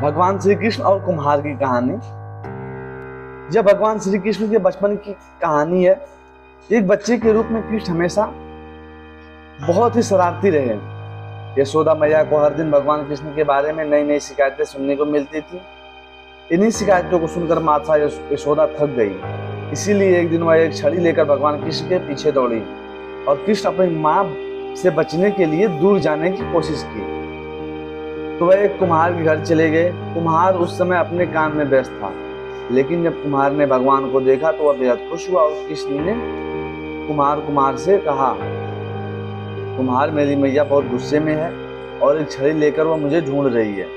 भगवान श्री कृष्ण और कुम्हार की कहानी। यह भगवान श्री कृष्ण के बचपन की कहानी है। एक बच्चे के रूप में कृष्ण हमेशा बहुत ही शरारती रहे। यशोदा मैया को हर दिन भगवान कृष्ण के बारे में नई नई शिकायतें सुनने को मिलती थी। इन्हीं शिकायतों को सुनकर माता यशोदा थक गई। इसीलिए एक दिन वह एक छड़ी लेकर भगवान कृष्ण के पीछे दौड़ी और कृष्ण अपनी माँ से बचने के लिए दूर जाने की कोशिश की। तो वह एक कुम्हार के घर चले गए। कुम्हार उस समय अपने काम में व्यस्त था, लेकिन जब कुम्हार ने भगवान को देखा तो वह बेहद खुश हुआ। और कृष्ण ने कुम्हार से कहा, कुम्हार, मेरी मैया बहुत गुस्से में है और एक छड़ी लेकर वह मुझे ढूंढ रही है।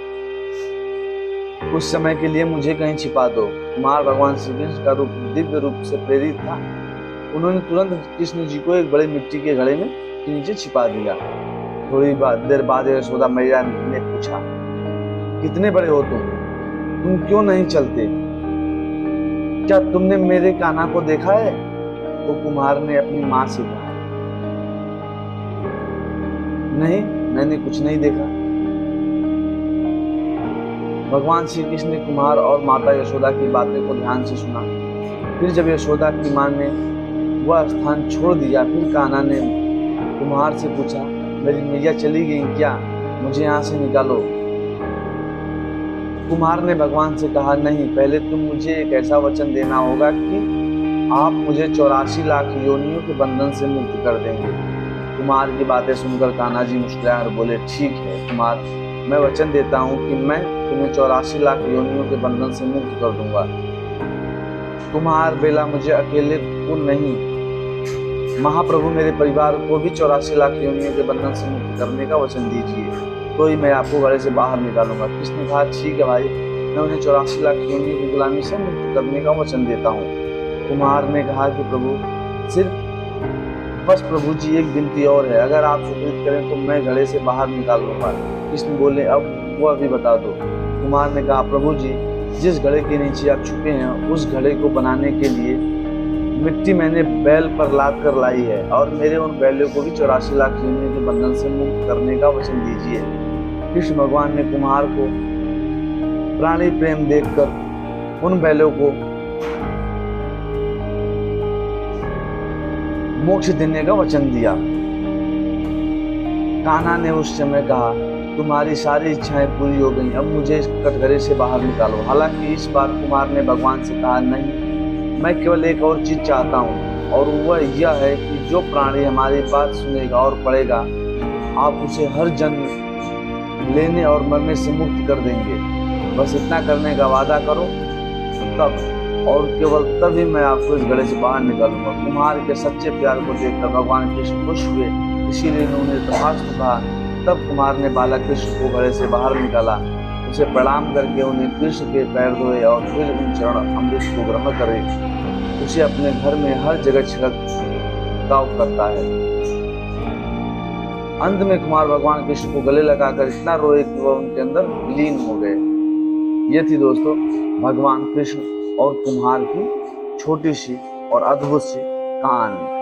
कुछ समय के लिए मुझे कहीं छिपा दो। कुम्हार भगवान श्री कृष्ण का दिव्य रूप से प्रेरित था। उन्होंने तुरंत कृष्ण जी को एक बड़े मिट्टी के घड़े में के नीचे छिपा दिया। थोड़ी देर बाद यशोदा मैया ने पूछा, कितने बड़े हो तुम क्यों नहीं चलते? क्या तुमने मेरे कान्हा को देखा है? तो कुम्हार ने अपनी माँ से कहा, नहीं, मैंने कुछ नहीं देखा। भगवान श्री कृष्ण ने कुम्हार और माता यशोदा की बातें को ध्यान से सुना। फिर जब यशोदा की माँ ने वह स्थान छोड़ दिया, फिर कान्हा ने कुम्हार से पूछा, मेरी मैया चली गई क्या? मुझे यहाँ से निकालो। कुम्हार ने भगवान से कहा, नहीं, पहले तुम मुझे एक ऐसा वचन देना होगा कि आप मुझे 84 लाख योनियों के बंधन से मुक्त कर देंगे। कुम्हार की बातें सुनकर कान्हा जी मुस्कुराए और बोले, ठीक है कुम्हार, मैं वचन देता हूँ कि मैं तुम्हें 84 लाख योनियों के बंधन से मुक्त कर दूंगा। कुम्हार बेला, मुझे अकेले को नहीं, महाप्रभु मेरे परिवार को भी 84 लाख योनियों के बंधन से मुक्त करने का वचन दीजिए, तो ही मैं आपको घड़े से बाहर निकालूंगा। कृष्ण ने कहा, ठीक है भाई, मैं उन्हें 84 लाख योनियों की गुलामी से मुक्त करने का वचन देता हूँ। कुम्हार ने कहा कि प्रभु, बस प्रभु जी, एक विनती और है, अगर आप स्वीकृत करें तो मैं घड़े से बाहर निकाल लूंगा। कृष्ण बोले, अब वह भी बता दो। कुम्हार ने कहा, प्रभु जी, जिस घड़े के नीचे आप छुपे हैं उस घड़े को बनाने के लिए मिट्टी मैंने बैल पर लाद कर लाई है, और मेरे उन बैलों को भी 84 लाख योनियों के बंधन से मुक्त करने का वचन दीजिए। कृष्ण भगवान ने कुम्हार को प्राणी प्रेम देखकर उन बैलों को मोक्ष देने का वचन दिया। कान्हा ने उस समय कहा, तुम्हारी सारी इच्छाएं पूरी हो गई, अब मुझे इस कटघरे से बाहर निकालो। हालांकि इस बार कुम्हार ने भगवान से कहा, नहीं, मैं केवल एक और चीज चाहता हूँ, और वह यह है कि जो प्राणी हमारी बात सुनेगा और पढ़ेगा, आप उसे हर जन्म लेने और मरने से मुक्त कर देंगे। बस इतना करने का वादा करो, तब और केवल तभी मैं आपको इस घड़े से बाहर निकालूंगा। कुम्हार के सच्चे प्यार को देखकर भगवान कृष्ण खुश हुए, इसीलिए उन्होंने तथास्तु कहा। तब कुम्हार ने बालक कृष्ण को घड़े से बाहर निकाला, उसे प्रणाम करके उन्हें कृष्ण के पैर धोए और फिर उन चरण अमृत को ग्रहण करे। उसे अपने घर में हर जगह छिड़काव करता है। अंत में कुम्हार भगवान कृष्ण को गले लगाकर इतना रोए कि वह उनके अंदर विलीन हो गए। ये थी दोस्तों भगवान कृष्ण और कुम्हार की छोटी सी और अद्भुत सी कहानी।